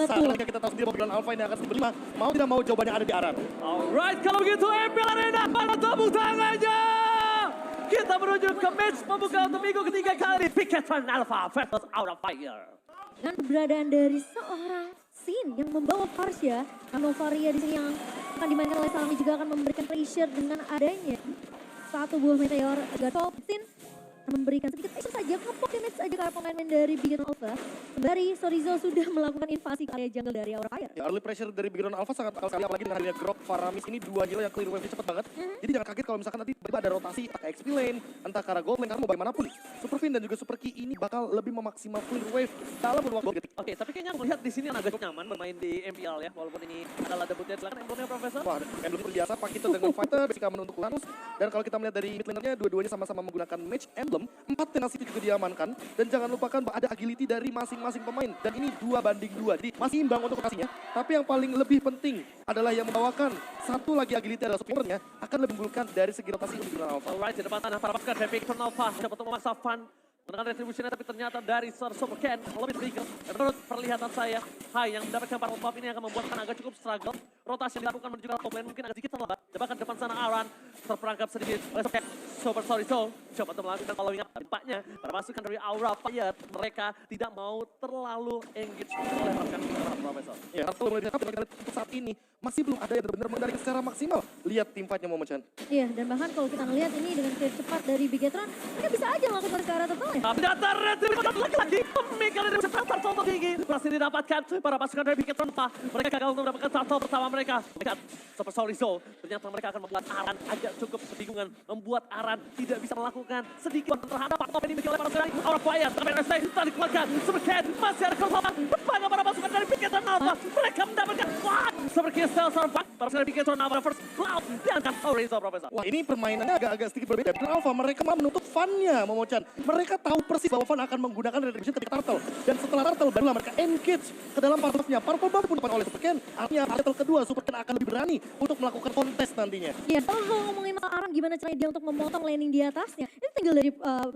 besar. Ketika kita tahu sendiri Babylon Alpha ini akan berlima, mau tidak mau jawabannya ada di Aran. Alright, kalau begitu MPL Arena, mana tepuk tangannya? Kita menuju ke match pembuka untuk minggu ketiga kali ini. Bigetron Alpha versus Aura Fire. Dan keberadaan dari seorang Sin yang membawa Farsha, Novaria di sini yang akan dimainkan oleh Salami juga akan memberikan pressure dengan adanya satu buah meteor Gatot. Sin memberikan sedikit pressure saja, ngepok damage aja ke pemain-pemain dari Bigetron Alpha. Sembari Sorizo sudah melakukan invasi ke area jungle dari Aura Fire. Ya, early pressure dari Bigetron Alpha sangat sekali, apalagi dengan hadirnya Grok, Faramis ini dua hero yang clear wave cepet banget. Jadi jangan kaget kalau misalkan nanti tiba-tiba ada rotasi entah ke XP lane, entah ke arah gold lane, karena mau bagaimanapun Super Fin dan juga Super Key ini bakal lebih memaksimal clear wave dalam waktu detik. Oke, tapi kayaknya aku lihat di sini agak cukup nyaman bermain di MPL ya, walaupun ini adalah debutnya. Silakan emblemnya Profesor. Wah, emblem biasa Pakito dengan Fighter, basic common untuk Lanus. Dan kalau kita melihat dari mid lanernya, dua-duanya sama-sama menggunakan match emblem. 4 tenacity juga diamankan. Dan jangan lupakan bahwa ada agility dari masing-masing pemain. Dan ini 2-2, jadi masih imbang untuk rotasinya. Tapi yang paling lebih penting adalah yang membawakan satu lagi agility adalah supporternya akan lebih unggulkan dari segi rotasi untuk Bigetron Alpha. Alright, di depan tanah para pasukan dari Bigetron Alpha dapat untuk memaksa Fan dengan retribusinya, tapi ternyata dari Sir Superken lebih trigger. Menurut perlihatan saya, Hai yang mendapatkan para buff ini akan membuat Fan agak cukup struggle. Rotasi yang dilakukan menuju ke top lane mungkin agak sedikit terlambat. Bahkan depan sana Aran terperangkap sedikit oleh Superken. Super sorry so, coba untuk melakukan following up. Tampaknya para pasukan dari Aura Fire mereka tidak mau terlalu engage oleh pasukan Profesor. Ya, kalau melihat untuk saat ini masih belum ada yang benar-benar mengendalikan secara maksimal. Lihat tim fight-nya Momochan. Iya, dan bahkan kalau kita ngelihat ini dengan clear cepat dari Bigetron, mereka bisa aja melakukan ke arah total ya. Tapi data retribusi lagi-lagi pemikiran dari sekitar turtle tinggi berhasil didapatkan para pasukan dari Bigetron Alpha. Mereka gagal untuk mendapatkan turtle pertama mereka. Lihat, Super Sorry Soul, ternyata mereka akan membuat Aran agak cukup kebingungan. Membuat Aran tidak bisa melakukan sedikit terhadap top ini dimiliki oleh para pasukan Aura Fire. Tapi Resay tadi dikeluarkan, Superken masih ada kelemahan. Depannya para pasukan dari Bigetron Alpha. Mereka mendapatkan Fan. Seperti Stel Survive, para pasukan dari Bigetron Alpha first blood. Diangkat Orizo Profesor. Wah, ini permainannya agak sedikit berbeda. Bigetron Alpha mereka mau menutup Fan-nya Momochan. Mereka tahu persis bahwa Fan akan menggunakan retribution ketika Turtle. Dan setelah Turtle barulah mereka engage ke dalam Purple Buff-nya. Purple Buff pun oleh Superken. Artinya battle kedua Superken akan lebih berani untuk melakukan kontes nantinya. Iya, kalau ngomongin soal Aran gimana caranya dia untuk memotong laning di atasnya, itu tinggal dari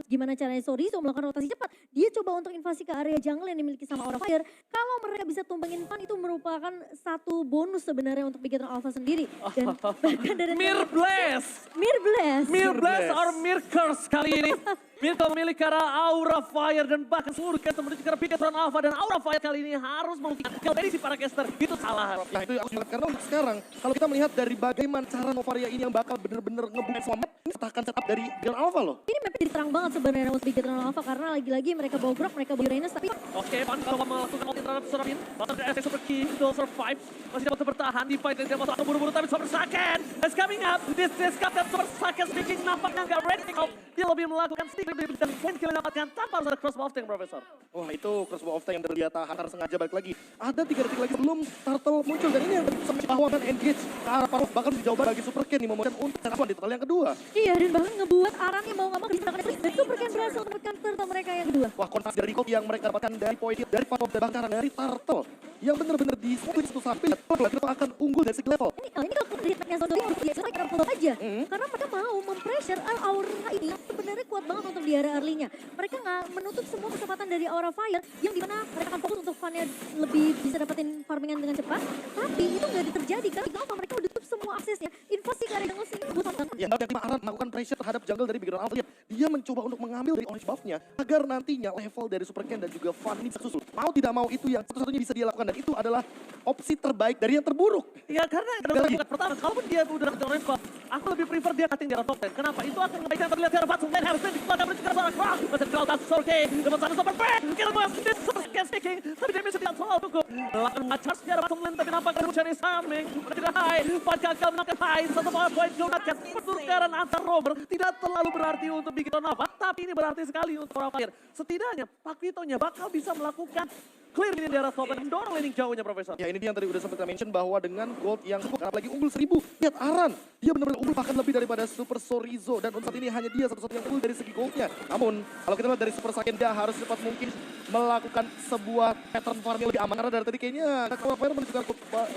gimana caranya Sorizo melakukan rotasi cepat. Dia coba untuk invasi ke area jungle yang dimiliki sama Aura Fire. Kalau mereka bisa tumbangin Fan itu merupakan satu bonus sebenarnya untuk Bigetron Alpha sendiri. Dan bahkan dari Mirbless! Mirbless. Mirbless or Mircurse kali ini. Mirko memilih ke arah Aura Fire dan bahkan seluruh caster menuju ke arah Bigetron Alpha dan Aura Fire kali ini harus membuktikan kalau dari si para caster itu salah. Nah itu aku juga karena untuk sekarang kalau kita melihat dari bagaimana cara Novaria ini yang bakal bener-bener ngebuat semua map ini akan setup dari Bigetron Alpha loh. Ini map jadi terang banget sebenarnya untuk Bigetron Alpha karena lagi-lagi mereka bawa Grok, mereka bawa Uranus tapi Oke, Pan kalau melakukan ulti terhadap Serafin, Battle dari SX Super Key, still survive, masih dapat bertahan di fight dan dia masuk buru-buru tapi Super Saken is coming up, this Captain Super Saken speaking nampaknya nggak ready out, dia lebih melakukan stick dan point kill yang dapatkan tanpa harus ada crossbow of tank, Profesor. Wah itu crossbow of tank yang dia tahan harus sengaja balik lagi. Ada 3 detik lagi sebelum Turtle muncul dan ini yang sempat bahwa kan engage ke arah Parov bahkan jawaban bagi Superken nih Momochan untuk setup di total yang kedua. iya dan bahkan ngebuat Aran yang mau nggak mau bisa melakukan dan Superken berhasil menekan turtle mereka yang kedua. Wah konfas dari Colt yang mereka dapatkan dari Poit, dari Parov dan bahkan dari Turtle yang benar-benar di split satu sampai mereka akan unggul dari segi level. Ini kalau dari tracknya Zodori untuk dia mereka pull aja karena mereka mau mempressure Aura ini yang sebenarnya kuat banget untuk di area early-nya. Mereka nggak menutup semua kesempatan dari Aura Fire yang dimana mereka akan fokus untuk Fan-nya lebih bisa dapetin farmingan dengan cepat. Tapi itu nggak terjadi karena kenapa mereka udah tutup semua aksesnya. Invasi ke area jungle sini butuh Ya, yang tim Aran melakukan pressure terhadap jungle dari Bigetron Alpha. Dia mencoba untuk mengambil dari orange buff-nya agar nantinya level dari Superken dan juga Fan ini bisa susul. Mau tidak mau itu yang satu-satunya bisa dia lakukan dan itu adalah opsi terbaik dari yang terburuk. Ya karena pertama, kalaupun dia udah dapat orange buff, aku lebih prefer dia cutting di arah top 10. Kenapa? Itu akan ngebaikkan terlihat di arah bottom lane, harusnya dikeluarkan menuju ke arah crown. Masih di dan Sorke, dapat satu super fan, kita bahas ini super speaking, tapi damage tidak terlalu cukup. Melakukan charge di arah bottom lane, tapi nampaknya mencari Saming, tidak high, Fan gagal menangkan high, satu power point digunakan. Pertukaran antar rover tidak terlalu berarti untuk Bigetron Alpha, tapi ini berarti sekali untuk Aura Fire. Setidaknya Pakitonya bakal bisa melakukan clear ini di arah top dan mendorong laning jauhnya, Profesor. Ya ini dia yang tadi udah sempat kita mention bahwa dengan gold yang cukup apalagi unggul 1000. Lihat Aran, dia benar-benar unggul bahkan lebih daripada Super Sorizo dan untuk saat ini hanya dia satu-satunya yang unggul dari segi goldnya. Namun kalau kita lihat dari Super Saken dia harus cepat mungkin melakukan sebuah pattern farming lebih aman karena dari tadi kayaknya Aura Fire menunjukkan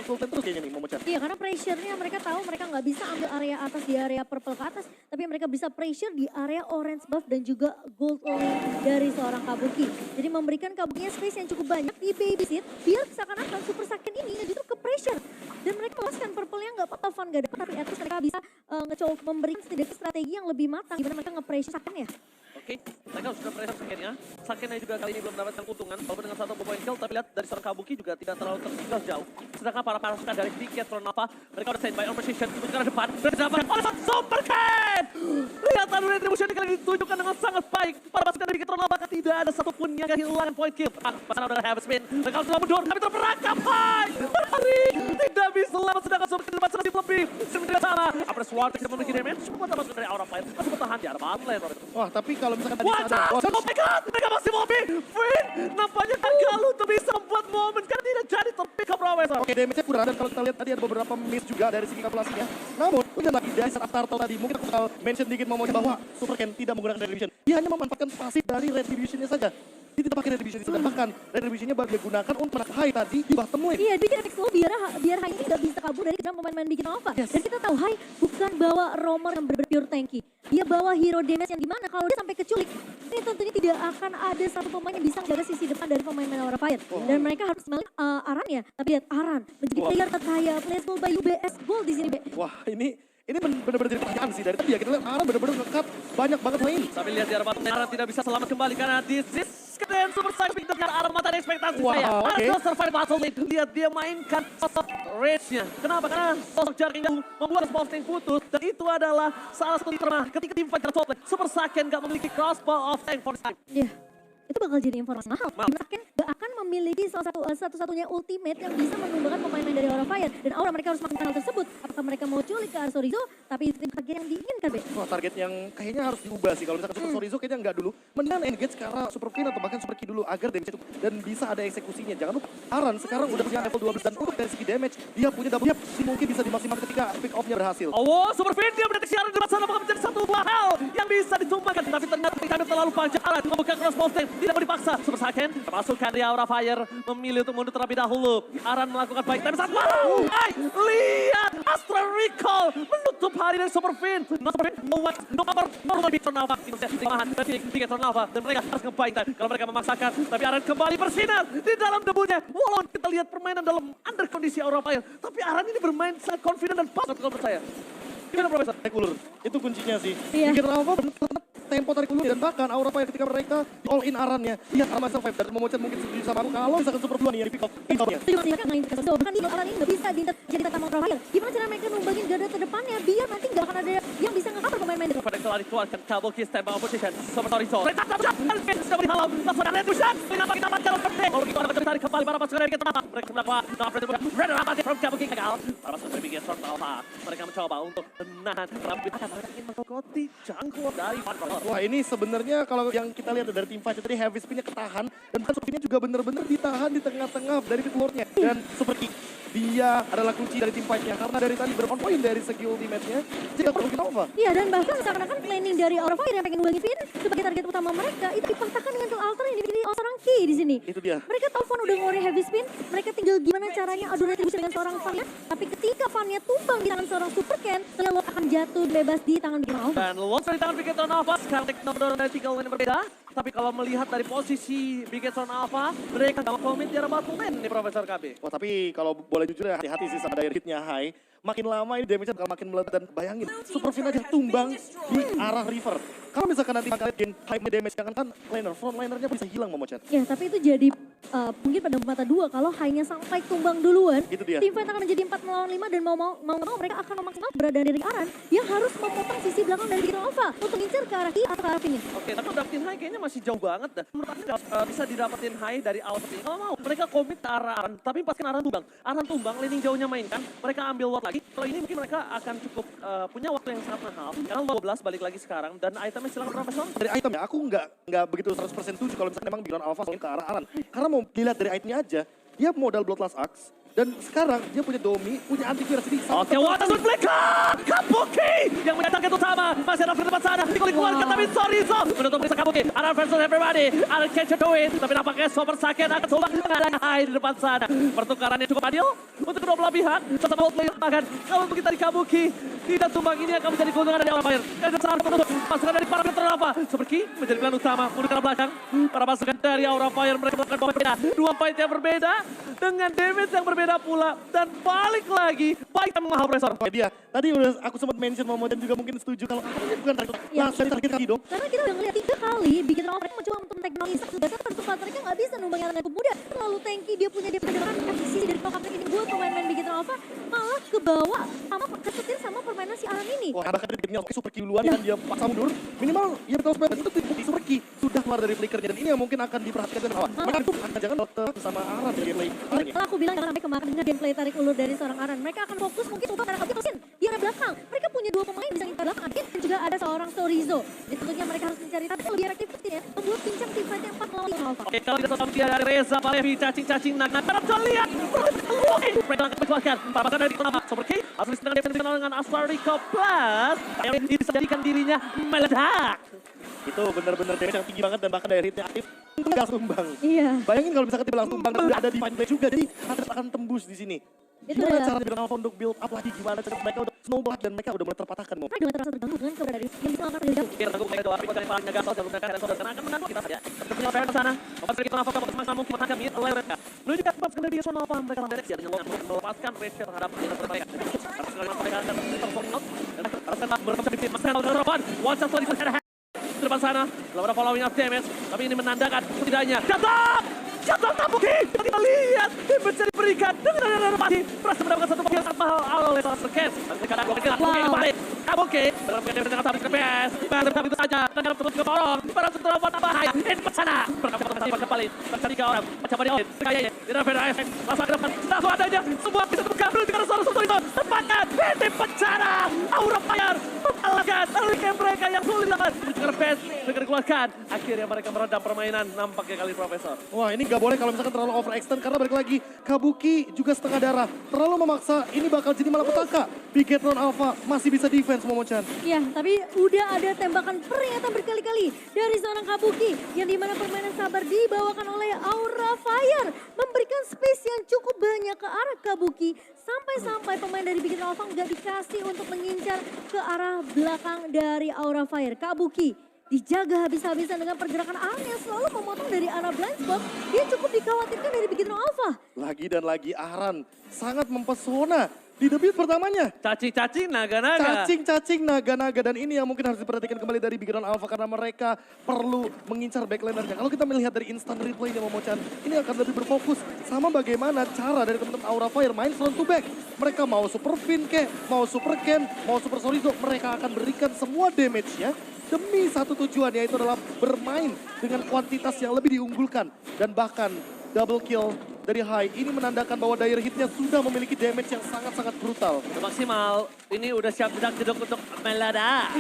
gold terus kayaknya nih Momochan. Iya karena pressure-nya mereka tahu mereka nggak bisa ambil area atas di area purple ke atas. Tapi mereka bisa pressure di area orange buff dan juga gold lane dari seorang Kabuki. Jadi memberikan Kabukinya space yang cukup banyak. banyak di babysit biar seakan-akan Super Saiyan ini justru ke pressure. Dan mereka meloloskan purple-nya nggak apa-apa, Van nggak dapat, tapi at least mereka bisa ngecoba memberikan strategi yang lebih matang gimana mereka nge-pressure Saiyan ya. Oke, mereka sudah pressure Sakennya. Sakennya juga kali ini belum mendapatkan keuntungan, walaupun dengan 1 point kill, tapi lihat dari seorang Kabuki juga tidak terlalu tertinggal jauh. Sedangkan para pasukan dari Ticket Ronalva, mereka udah standby on position untuk ke depan. Dan didapatkan oleh Super Cat! Lihat adu retribution kali ini ditunjukkan dengan sangat baik. Para pasukan dari Ticket Ronalva tidak ada satupun yang kehilangan point kill. Pasangan udah have spin, mereka sudah mundur, tapi terperangkap. Hai! Berhari! Tidak bisa lama, sedangkan Super Cat masih lebih. Sementara sama, Apres War tidak memiliki damage, semua pasukan dari Aura Fire masih bertahan di arah bottom. Wah, tapi kalau misalkan tadi Watch ada... out! Oh my god! Mereka masih mobi! Finn! Nampaknya gagal untuk bisa membuat momen karena tidak jadi terpick up Rawesa. Oke, damage-nya kurang dan kalau kita lihat tadi ada beberapa miss juga dari segi kalkulasinya. Namun, udah lagi dari saat turtle tadi, mungkin aku bakal mention dikit bahwa Super Ken tidak menggunakan Retribution. Dia hanya memanfaatkan pasif dari Retribution-nya saja. Dia tidak pakai Retribution dan bahkan Retribution-nya baru dia gunakan untuk menarik Hai tadi di bottom lane. Iya, bikin efek slow biar Hai ini gak bisa kabur dari kedalam pemain-pemain bikin Nova. Yes. Dan kita tahu Hai bukan bawa roamer yang benar-benar pure tanky. Dia bawa hero damage yang dimana kalau dia sampai keculik, ini tentunya tidak akan ada satu pemain yang bisa menjaga sisi depan dari pemain-pemain Aura Fire. Dan mereka harus melalui Aran ya, tapi lihat Aran menjadi player terkaya, playable by UBS Gold di sini, Be. Wah, ini benar-benar jadi pertanyaan sih dari tadi ya. Kita lihat Aran benar-benar nge-cut banyak banget lane. Tapi lihat di arah bottom lane, Aran tidak bisa selamat kembali karena this is keren Super Saiyan dengan arah mata dan ekspektasi saya. Wow, Aran oke. survive battle lane. Lihat dia mainkan sosok rage-nya. Kenapa? Karena sosok jaring yang membuat small tank putus. Dan itu adalah salah satu terma ketika tim fight top lane. Super Saiyan gak memiliki crossbow of tank for this time. Iya. Itu bakal jadi informasi mahal. Mungkin gak akan memiliki salah satu-satunya ultimate yang bisa menumbuhkan pemain-pemain dari Aura Fire. Dan Aura mereka harus melakukan hal tersebut. Apakah mereka mau culik ke Arsorizo, tapi itu target yang diinginkan, Be. Wah, target yang kayaknya harus diubah sih. Kalau misalkan Super Sorizo kayaknya nggak dulu. Mendingan engage ke arah Super Queen atau bahkan Super Key dulu agar damage itu dan bisa ada eksekusinya. Jangan lupa Aran sekarang udah punya level 12 dan untuk dari segi damage dia punya double yap. Mungkin bisa dimaksimalkan ketika pick off-nya berhasil. Oh, Super Finn dia mendeteksi Aran di depan sana, bakal menjadi satu buah hal yang bisa ditumbangkan. Tapi ternyata kami terlalu panjang. Aran membuka crossbow tank, tidak mau dipaksa. Super Saiyan pasukan di Aura Fire memilih untuk mundur terlebih dahulu. Aran melakukan baik, tapi saat wow! Hai, lihat Astra Recall menutup hari dari Super Finn. No Super Finn, no what, no cover, no Big Tornava. Timahan dan Tiga Tornava dan mereka harus ngebaik kalau mereka memaksakan. Tapi Aran kembali bersinar di dalam debunya. Walau kita lihat permainan dalam under kondisi Aura Fire, tapi Aran ini bermain sangat confident dan pas kalau menurut saya. Gimana Profesor? Tarik ulur, itu kuncinya sih. Iya. Bikin Rafa benar-benar tempo tarik ulur dan bahkan Aura Fire ketika mereka all in Arannya. Lihat Aran survive dan Momochan mungkin setuju sama aku kalau misalkan Super 2 nih yang di pick off. Itu masih mereka main ke Arsorizo. Bahkan di Aran ini gak bisa jadi tatama Aura Fire. Gimana cara mereka numbangin garda terdepannya biar nanti gak akan ada yang bisa nge-cover pemain-pemain dari Pada telah dikeluarkan Kabuki stand by opposition. Super Torizo. Mereka tak Alvin sudah dihalau. Langsung ada Retribution. Kenapa kita makan seperti? Kalau kita akan tarik kembali para pasukan dari kenapa? Mereka mendapat Red Rapat from Kabuki gagal. Para pasukan dari Big Storm Alpha. Mereka mencoba untuk menahan Rambut akan ingin mengkoti jangkau dari Van Roller. Wah, ini sebenarnya kalau yang kita lihat dari tim fight tadi heavy spin-nya ketahan dan kan Super King-nya juga benar-benar ditahan di tengah-tengah dari pit lord-nya. Dan Super King dia adalah kunci dari tim fight-nya karena dari tadi ber-on point dari segi ultimate-nya jika perlu Nova. Iya, dan bahkan seakan-akan planning dari Aura Fire yang pengen numbangin Finn sebagai target utama mereka itu dipaksakan dengan kill alter yang dimiliki seorang Ki di sini. Itu dia. Mereka tahu Van udah ngori heavy spin, mereka tinggal gimana caranya adu retribusi dengan seorang Van-nya. Tapi ketika Van-nya tumbang di tangan seorang Super Ken, Lot akan jatuh bebas di tangan Big Alpha. Dan Lot di tangan Big Alpha, sekarang teknik nomor dari 3 lane yang berbeda. Tapi kalau melihat dari posisi Big Alpha, mereka gak mau komit di arah bottom lane nih Profesor KB. Wah, tapi kalau boleh jujur ya hati-hati sih sama daya hitnya high. Makin lama ini damage-nya bakal makin meledak dan bayangin Super Finn aja tumbang di arah river. Kalau misalkan nanti kalian gain high damage jangan kan front linernya bisa hilang Momochan. Ya, tapi itu jadi mungkin pada mata dua kalau hanya sampai tumbang duluan. Itu dia. Tim fight akan menjadi 4 melawan 5 dan mau mereka akan memaksimalkan keberadaan dari Aran yang harus memotong sisi belakang dari Big Alpha untuk ngincer ke arah Ki atau ke arah Finn. Oke, tapi dapetin high kayaknya masih jauh banget dah. Menurut aku bisa didapetin high dari awal seperti ini. Kalau mau, mereka komit ke arah Aran, tapi pas Aran tumbang. Aran tumbang, laning jauhnya mainkan, mereka ambil ward lagi. Kalau ini mungkin mereka akan cukup punya waktu yang sangat mahal. Karena 12 balik lagi sekarang dan itemnya silakan Profesor. Dari item ya, aku nggak begitu 100% setuju kalau misalkan memang Beyond Alpha ke arah Aran. Karena mau dilihat dari itemnya aja, dia modal Bloodlust Axe, Dan sekarang dia punya Domi, punya antivirus. Jadi Oke, Water Sun Flicker! Kabuki yang mendatangkan utama. Masih ada di depan sana. Dikulik keluarkan, tapi Sorizo menutup bisa Kabuki. Aran versus everybody. Aran catch it to win. Tapi nampaknya Super Saiyan akan coba mengalahkan Hai di depan sana. Pertukarannya cukup adil untuk kedua belah pihak. Sesama hold player bahkan kalau begitu dari Kabuki. Tidak tumbang ini akan menjadi keuntungan dari Aura Fire. Dan saat menutup pasukan dari para veteran Alpha. Superki menjadi pilihan utama. Mundur ke belakang. Para pasukan dari Aura Fire mereka melakukan dua berbeda. Dua fight yang berbeda. Dengan damage yang berbeda pula. Dan balik lagi. Baik dan mahal Profesor. dia. Tadi udah aku sempat mention Momo dan juga mungkin setuju kalau ini bukan target. Ya. Langsung target kali dong. Karena kita udah ngeliat 3 kali Bikin Raw mereka mencoba untuk teknologi sedangkan Persufat mereka nggak bisa numbangin dengan pemuda. Terlalu tanky, dia punya DP depan efisiensi dari Kokak ini buat pemain-pemain Bikin Raw malah ke bawah sama kesetir sama permainan si Aran ini. Wah, bahkan dia oke super kill duluan kan dia paksa mundur. Minimal ya betul sebenarnya itu di super key sudah keluar dari flickernya dan ini yang mungkin akan diperhatikan dengan awal. Mereka itu akan jangan dokter sama Aran dari gameplay. Kalau aku bilang jangan sampai kemarin dengan gameplay tarik ulur dari seorang Aran. Mereka akan fokus mungkin coba karena Kabut Sin di arah belakang. Mereka punya 2 pemain bisa di belakang. Dan juga ada seorang Sorizo. Jadi tentunya mereka harus mencari tapi lebih efektif ya. Membuat pincang tim fight yang 4 lawan Alpha. Oke, kalau tidak tonton dia dari Reza Palevi, cacing-cacing nak kita lihat. Mereka akan mencuatkan para pasukan dari Kelapa. Super K, asli sedang defense dengan Aswariko Plus. Yang ini bisa jadikan dirinya meledak. Itu benar-benar damage yang tinggi banget dan bahkan dari hitnya aktif nggak tumbang. Iya. Bayangin kalau bisa ketimbang tumbang dan udah ada di fight juga jadi akan tembus di sini. Itu Gimana ya. cara Bikin Alpha untuk build up lagi, gimana cara mereka udah snowball dan mereka udah mulai terpatahkan mau. Mereka dengan terasa terganggu dengan keberadaan dari yang bisa melakukan dari jauh. Oke, tangguh mereka doa, tapi kalau palingnya gasol, jangan lupakan Soda karena akan mengganggu kita saja. Kemudian Alpha ke sana, Alpha sedikit nafas kamu semakin mungkin menangkap mid oleh mereka. Menuju ke tempat sekali dia Alpha mereka mendeteksi dengan melepaskan pressure terhadap mereka mereka. Karena sekali mereka akan terfokus out dan akan berkembang di tim masalah dengan harapan. One shot lagi di depan sana, belum ada following up damage, tapi ini menandakan setidaknya Jatuh Kabuki! Kita lihat damage yang diberikan dengan ada mati. Berhasil mendapatkan satu poin yang sangat mahal oleh Salah Serkes. Dan sekarang Kabuki kembali. Kabuki berlaku dengan sabit ke PS. Tapi itu saja. Dan dalam terus ke orang. Para setelah buat bahaya. Ini sana. Berkembang kembali. Berkali 3 orang. Macam mana oleh. Kayaknya. Tidak ada ASM. Langsung ke depan. Langsung adanya. Semua bisa terbuka. Belum dengan suara itu. Tempatkan. Ini bencana. Aura Fire. Mengalahkan. Lalu mereka yang sulit dapat. Dengan PS. Mereka dikeluarkan. Akhirnya mereka meredam permainan. Nampaknya kali Profesor. Wah, ini gak boleh kalau misalkan terlalu overextend karena balik lagi Kabuki juga setengah darah. Terlalu memaksa ini bakal jadi malapetaka. Bigetron Alpha masih bisa defense Momo-chan. Ya, tapi udah ada tembakan peringatan berkali-kali dari seorang Kabuki yang dimana permainan sabar dibawakan oleh Aura Fire memberikan space yang cukup banyak ke arah Kabuki sampai-sampai pemain dari Bikin Alpha nggak dikasih untuk mengincar ke arah belakang dari Aura Fire. Kabuki dijaga habis-habisan dengan pergerakan Aran yang selalu memotong dari arah blind spot. Dia cukup dikhawatirkan dari Bikin Alpha. Lagi dan lagi Aran sangat mempesona di debut pertamanya. Cacing-cacing naga-naga. Cacing-cacing naga-naga dan ini yang mungkin harus diperhatikan kembali dari Bigetron Alpha karena mereka perlu mengincar backlanernya. Kalau kita melihat dari instant replaynya Momo-chan, ini akan lebih berfokus sama bagaimana cara dari teman-teman Aura Fire main front to back. Mereka mau super Fin kek, mau super Ken, mau super Sorizo, mereka akan berikan semua damage-nya demi satu tujuan yaitu adalah bermain dengan kuantitas yang lebih diunggulkan dan bahkan double kill dari Hai ini menandakan bahwa daya hitnya sudah memiliki damage yang sangat-sangat brutal. Udah maksimal, ini udah siap jeduk untuk meledak.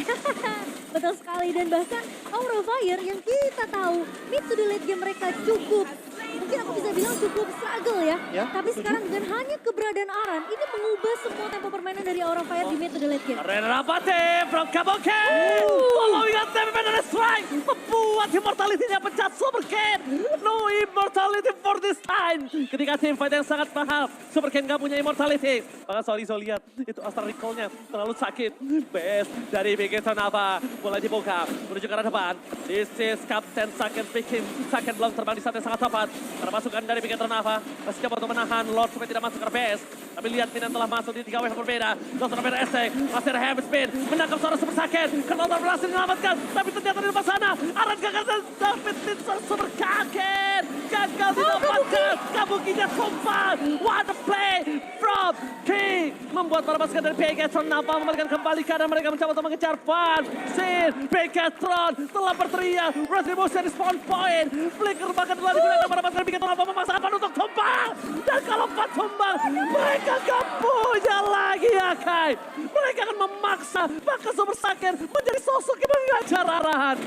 Betul sekali dan bahkan Aura Fire yang kita tahu mid to the late game mereka cukup. Mungkin aku bisa bilang cukup struggle ya. Tapi sekarang dengan hanya keberadaan Aran ini mengubah semua tempo permainan dari Aura Fire di mid to the late game. Ren Rapate from Kabuki. Following up them and a strike. Membuat immortality-nya pecah Super Ken. No immortality for this time. Ketika team fight yang sangat mahal. Super Ken gak punya immortality. Bahkan Sorizo lihat itu Astral Recall-nya terlalu sakit. Best dari Bigetron Alpha. Mulai dibuka menuju ke arah depan. This is Captain Saken speaking. Saken belum terbang di saat yang sangat tepat. Karena pasukan dari Bigetron Alpha masih coba untuk menahan Lord supaya tidak masuk ke base. Tapi lihat Minan telah masuk di 3 wave berbeda. Dokter berbeda Estek. Masih ada heavy spin. Menangkap seorang Super Saken. Kenonton berhasil menyelamatkan. Tapi ternyata di depan sana. Aran gagal dan David Tinson Super Saken. Gagal didapatkan. Kabukinya tumpah. What a play from King. Membuat para pasukan dari Bigetron Alpha membalikan kembali karena mereka mencoba untuk mengejar Van Sin. Bigetron telah berteriak. Retribution di spawn point. Flicker bahkan telah digunakan para pasukan Bigetron Alpha memaksakan Van untuk tumbang. Dan kalau Van tumbang, mereka gak punya lagi Akai. Mereka akan memaksa bahkan Super Saken menjadi sosok yang mengajar arahan.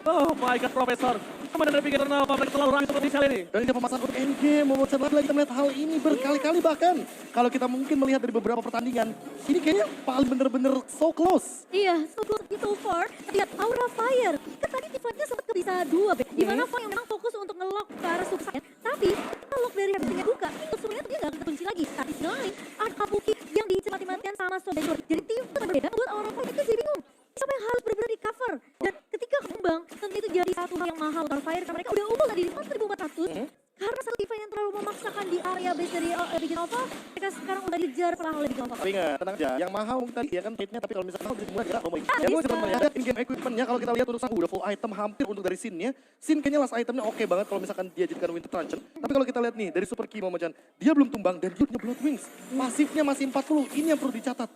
Oh my god, Profesor. Kemudian dari pikiran apa mereka terlalu rapi seperti kali ini. Dan ini pemasangan untuk endgame, Momochan lagi kita melihat hal ini berkali-kali bahkan. Kalau kita mungkin melihat dari beberapa pertandingan, ini kayaknya paling bener-bener so close. Iya, so close so far. Lihat Aura Fire. Kan tadi defense-nya sempat bisa 2, Be. Di mana Fang yang memang fokus untuk nge-lock ke arah Suksa. Tapi, lock dari habisnya buka, itu sebenarnya dia nggak kekunci lagi. Tapi di sisi lain, ada Kabuki yang dicepat-matikan sama Sobenjor. Jadi tim itu berbeda, buat Aura Fire itu jadi bingung. Siapa yang harus benar-benar di cover? Dan ketika kembang, tentu itu jadi satu hal yang mahal untuk Fire. Karena mereka udah unggul tadi di 4.400. Karena satu event yang terlalu memaksakan di area base dari Big Nova, mereka sekarang udah dikejar perlahan oleh Big Nova. Tapi ingat, tenang aja, yang mahal mungkin tadi ya kan trade-nya, tapi kalau misalnya mahal jadi murah gerak ngomongin. Ah, Ya gue bisa. cuma melihat in-game equipment-nya, kalau kita lihat udah udah full item hampir untuk dari scene-nya. Scene kayaknya last itemnya oke banget kalau misalkan dia jadikan Winter Truncheon. Tapi kalau kita lihat nih, dari Super Key Momochan, dia belum tumbang dan dia punya Blood Wings. Pasifnya masih 40, ini yang perlu dicatat.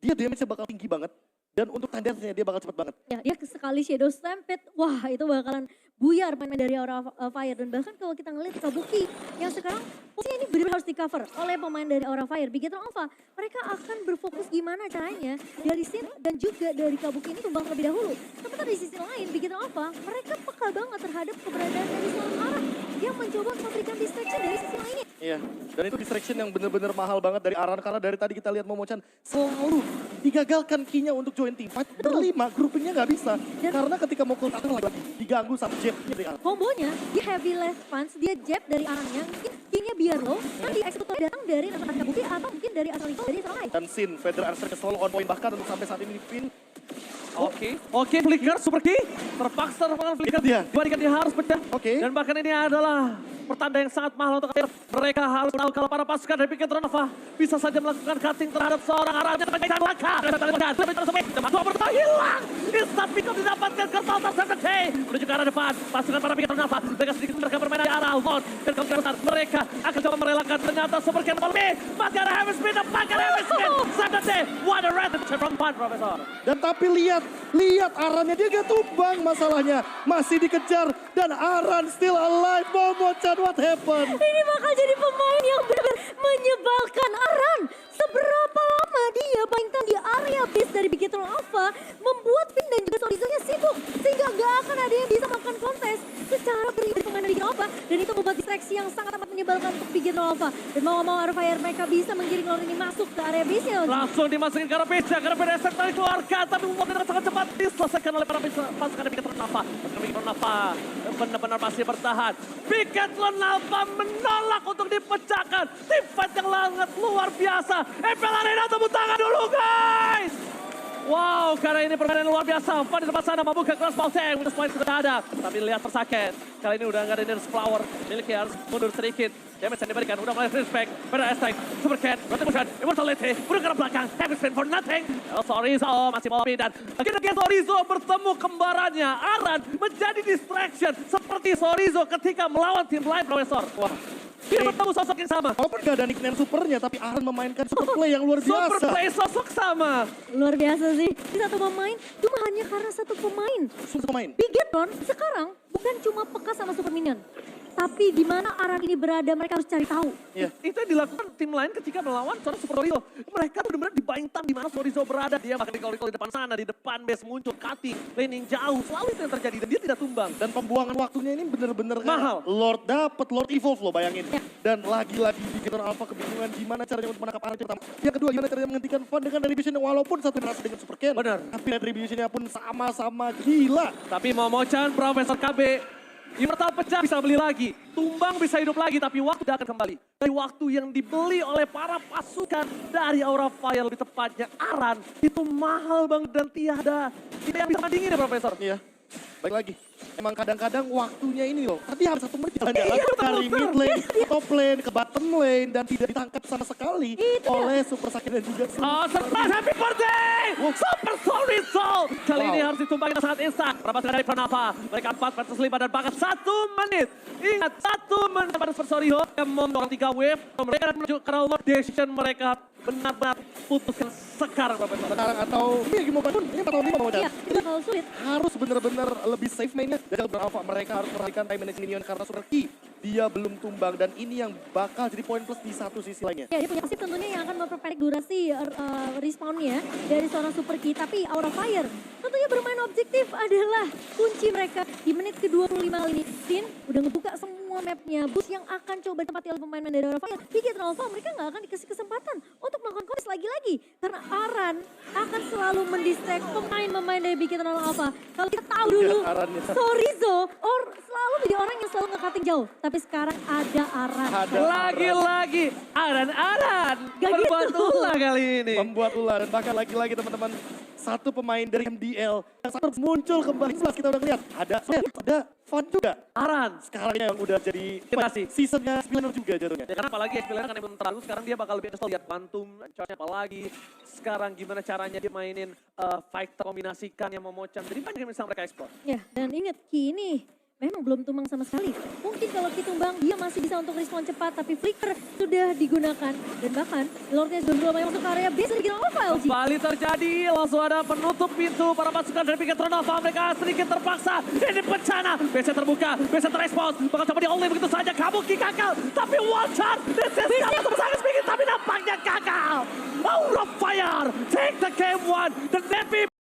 Dia damage-nya bakal tinggi banget. Dan untuk tandanya dia bakal cepet banget. Ya, dia sekali Shadow Stampede, wah itu bakalan buyar pemain dari Aura Fire. Dan bahkan kalau kita ngeliat Kabuki yang sekarang posisinya ini benar harus di cover oleh pemain dari Aura Fire. Begitu Alpha, mereka akan berfokus gimana caranya dari Sin dan juga dari Kabuki ini tumbang terlebih dahulu. Sementara di sisi lain, Begitu Alpha, mereka peka banget terhadap keberadaan dari seorang Aran yang mencoba memberikan distraction dari sisi lainnya. Iya, dan itu distraction yang bener-bener mahal banget dari Aran. Karena dari tadi kita lihat Momochan selalu digagalkan key-nya untuk join team fight. Berlima, groupingnya nggak bisa. Karena ketika mau close attack lagi diganggu sama jabnya dari Aran. Kombonya, dia heavy left punch, dia jab dari Arannya, mungkin key-nya biar low, kan di eksekutor datang dari Nathan Kabuki atau mungkin dari asal itu dari Sarai. Dan Sin, Federer Archer selalu on point bahkan untuk sampai saat ini di pin. Oke, Flicker, Super Key. Terpaksa terpakan Flicker. Dia. Dibandingkan dia harus pecah. Oke. Dan bahkan ini adalah pertanda yang sangat mahal untuk akhir. Mereka harus tahu kalau para pasukan dari Piket Nova bisa saja melakukan cutting terhadap seorang Aran yang terkait langkah. Dua bertahan hilang. Instant Piket didapatkan ke Total 7K. Menuju ke arah depan. Pasukan para Piket Nova. Mereka sedikit mereka bermain di arah Alvon. Dan kalau besar mereka akan coba merelakan. Ternyata Super Ken lebih. Masih ada Heavy Spin. Dapatkan Heavy Spin. 7K. What a red from Pan, Profesor. Dan tapi lihat Arannya dia gak tumbang masalahnya. Masih dikejar dan Aran still alive. Momochan, what happened? Ini bakal jadi pemain yang benar-benar menyebalkan Aran. Seberapa lama dia mainkan di area base dari Bigetron Alpha membuat Finn dan juga Sorizo-nya sibuk sehingga gak akan ada yang bisa melakukan kontes secara beri dari pemain dari Bigetron Alpha dan itu membuat distraksi yang sangat amat menyebalkan untuk Bigetron Alpha dan mau Aura Fire mereka bisa menggiring lawan ini masuk ke area base-nya. Langsung dimasukin ke arah base-nya, karena PDSM tadi keluarga, tapi membuatnya dengan sangat cepat diselesaikan oleh para pasukan dari Bigetron Alpha. Bigetron Alpha benar-benar masih bertahan. Bigetron Alpha menolak untuk dipecahkan. Tim fight yang sangat luar biasa. Empel Arena tepuk tangan dulu guys. Wow, karena ini permainan luar biasa. Fan di depan sana membuka kelas Pauseng. Minus point sudah ada. Tapi lihat Persaken. Kali ini udah nggak ada Nurse Flower. Miliknya harus mundur sedikit. Damage yang diberikan. Udah mulai respect. Pada Estek. Super Cat. Retribution. Immortality. Udah ke belakang. Heavy spin for nothing. Sorizo masih mau dan lagi Sorizo bertemu kembarannya. Aran menjadi distraction. Seperti Sorizo ketika melawan tim lain, Profesor. Wah. Dia bertemu sosok yang sama. Walaupun gak ada nickname supernya, tapi Aran memainkan super play yang luar biasa. Super play sosok sama. Luar biasa sih. Di satu pemain cuma hanya karena satu pemain. Satu pemain. Bigetron sekarang bukan cuma peka sama super minion. Tapi di mana Aran ini berada mereka harus cari tahu. Iya. Itu yang dilakukan tim lain ketika melawan seorang Super Sorizo. Mereka benar-benar di buying time di mana Sorizo berada. Dia bahkan di depan sana, di depan base muncul cutting, laning jauh. Selalu itu yang terjadi dan dia tidak tumbang. Dan pembuangan waktunya ini bener-bener Mahal. Lord dapet, Lord Evolve loh bayangin. Dan lagi-lagi Bigetron Alpha kebingungan gimana caranya untuk menangkap Aran pertama. Yang kedua gimana caranya menghentikan Fan dengan Retribution walaupun satu merasa dengan Super Ken. Benar. Tapi Retributionnya pun sama-sama gila. Tapi Momochan, Profesor KB, Immortal pecah bisa beli lagi, tumbang bisa hidup lagi, tapi waktu tidak akan kembali. Dari waktu yang dibeli oleh para pasukan dari Aura Fire, lebih tepatnya Aran, itu mahal banget dan tidak yang bisa mandingin ya Profesor. Iya. Baik lagi. Emang kadang-kadang waktunya ini loh. Tadi harus 1 menit jalan-jalan Iya, dari mid lane, top lane, ke bottom lane. Dan tidak ditangkap sama sekali oleh Super Saiyan dan juga Oh, surprise, happy birthday! Super Sorizo! Kali ini harus ditumbangin sangat instan. Perapatan dari Pranava. Mereka 4 versus 5 dan bahkan 1 menit. Ingat, 1 menit pada Super Sorizo yang mendorong 3 wave. Mereka menuju ke Realm of Decision. Mereka benar-benar putuskan sekarang Bapak Ibu. Sekarang atau ini lagi mau bangun, ini 4 lawan 5 mau Iya, itu bakal sulit. harus benar-benar lebih safe mainnya. Dan berapa mereka harus perhatikan time management minion karena Super Key dia belum tumbang dan ini yang bakal jadi poin plus di satu sisi lainnya. Ya, dia punya pasif tentunya yang akan memperpendek durasi respawnnya dari seorang Super Key. Tapi Aura Fire tentunya bermain objektif adalah kunci mereka di menit ke-25 kali ini. Sin udah ngebuka semua mapnya. Bus yang akan coba tempati oleh pemain dari Aura Fire. Bikin Alpha mereka nggak akan dikasih kesempatan untuk melakukan contest lagi-lagi. Karena Aran akan selalu mendistract pemain-pemain dari Bikin Alpha. Kalau kita tahu dulu, Arannya. Sorizo selalu jadi orang yang selalu nge-cutting jauh. Tapi sekarang ada Aran. Lagi-lagi Aran Gak berbuat gitu. ulah kali ini. Membuat ular dan bahkan lagi-lagi teman-teman satu pemain dari MDL yang satu muncul kembali. Jelas kita udah lihat ada Fun juga. Aran. Sekarang yang udah jadi Generasi. seasonnya Spinner juga jatuhnya. Ya, karena apalagi Expelliarmus kan emang terlalu sekarang dia bakal lebih kesel lihat Bantum, coachnya apalagi. Sekarang gimana caranya dia mainin fighter kombinasikan yang memocam. Jadi banyak yang bisa mereka eksplor. Ya, dan ingat Ki ini memang belum tumbang sama sekali. Mungkin kalau Ki tumbang dia masih bisa untuk respon cepat, tapi Flicker sudah digunakan. Dan bahkan Lordnya sudah berulang masuk ke area base dari Alpha LG. Kembali terjadi, langsung ada penutup pintu para pasukan dari Piketron Alpha. Mereka sedikit terpaksa, ini bencana. BC terbuka, BC terespons, bakal coba di only begitu saja. Kabuki gagal, tapi one shot. This is kamu sangat sedikit, tapi nampaknya gagal. Aura Fire, take the game one. The MVP